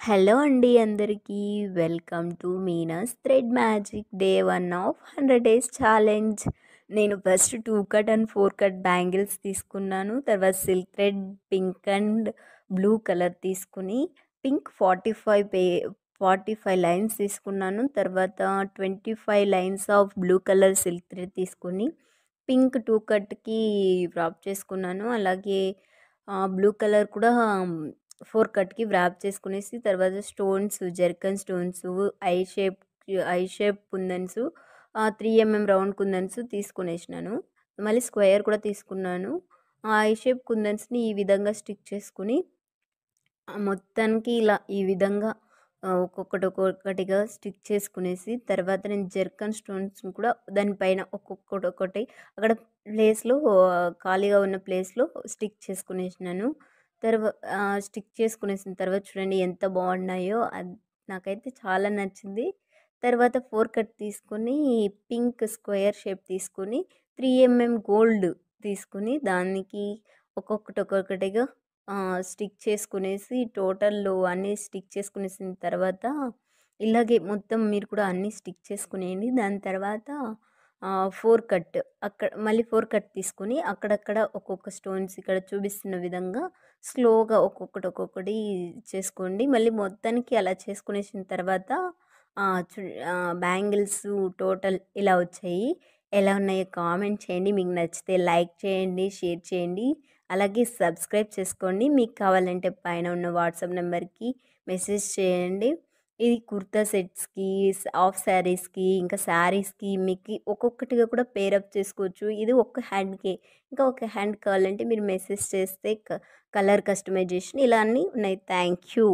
Hello అండి అందరికీ. Welcome to Meena's thread magic day 1 of 100 days challenge. నేను first 2 cut and 4 cut bangles తీసుకున్నాను. తర్వాత silk thread pink and blue colour తీసుకుని pink 45 lines తీసుకున్నాను. తర్వాత 25 lines of blue colour silk thread తీసుకొని pink 2 కట్‌కి వ్రాప్ చేసుకున్నాను. అలాగే బ్లూ కలర్ కూడా 4 కట్‌కి వ్రాప్ చేసుకునేసి తర్వాత stones, zircon stones, eye shape eye shape kundans, 3 round kundans తీసుకునేసినాను. మళ్ళీ స్క్వేర్ కూడా తీసుకున్నాను. ఆ ఐ షేప్ కుందన్స్‌ని ఈ విధంగా స్టిక్ చేసుకొని మొత్తానికి ఇలా ఈ విధంగా ఒక్కొక్కటిగా స్టిక్ చేసుకునేసి తర్వాత నేను జర్కన్ స్టోన్స్‌ని కూడా దానిపైన ఒక్కొక్కటి అక్కడ ప్లేస్‌లో ఖాళీగా ఉన్న ప్లేస్‌లో స్టిక్ చేసుకునేసినాను. స్టిక్ చేసుకునేసిన తర్వాత చూడండి ఎంత బాగున్నాయో. నాకైతే చాలా నచ్చింది. తర్వాత 4 కట్ తీసుకొని పింక్ స్క్వేర్ షేప్ తీసుకొని 3 గోల్డ్ తీసుకొని దానికి ఒక్కొక్కటిగా స్టిక్ చేసుకునేసి టోటల్ అన్నీ స్టిక్ చేసుకునేసిన తర్వాత ఇలాగే మొత్తం మీరు కూడా అన్నీ స్టిక్ చేసుకునేయండి. దాని తర్వాత 4 కట్ మళ్ళీ 4 కట్ తీసుకొని అక్కడక్కడ ఒక్కొక్క స్టోన్స్ ఇక్కడ చూపిస్తున్న విధంగా స్లోగా ఒక్కొక్కటి చేసుకోండి. మళ్ళీ మొత్తానికి అలా చేసుకునేసిన తర్వాత బ్యాంగిల్స్ టోటల్ ఇలా వచ్చాయి. ఎలా ఉన్నాయో కామెంట్ చేయండి. మీకు నచ్చితే లైక్ చేయండి, షేర్ చేయండి. అలాగే సబ్స్క్రైబ్ చేసుకోండి. మీకు కావాలంటే పైన ఉన్న వాట్సాప్ నెంబర్‌కి మెసేజ్ చేయండి. ఇది కుర్తా సెట్స్‌కి, హాఫ్ శారీస్‌కి, ఇంకా శారీస్‌కి మీకు ఒక్కొక్కటిగా కూడా పేరప్ చేసుకోవచ్చు. ఇది ఒక్క హ్యాండ్‌కే. ఇంకా ఒక హ్యాండ్ కావాలంటే మీరు మెసేజ్ చేస్తే కలర్ కస్టమైజేషన్ ఇలా అన్నీ ఉన్నాయి. Thank you.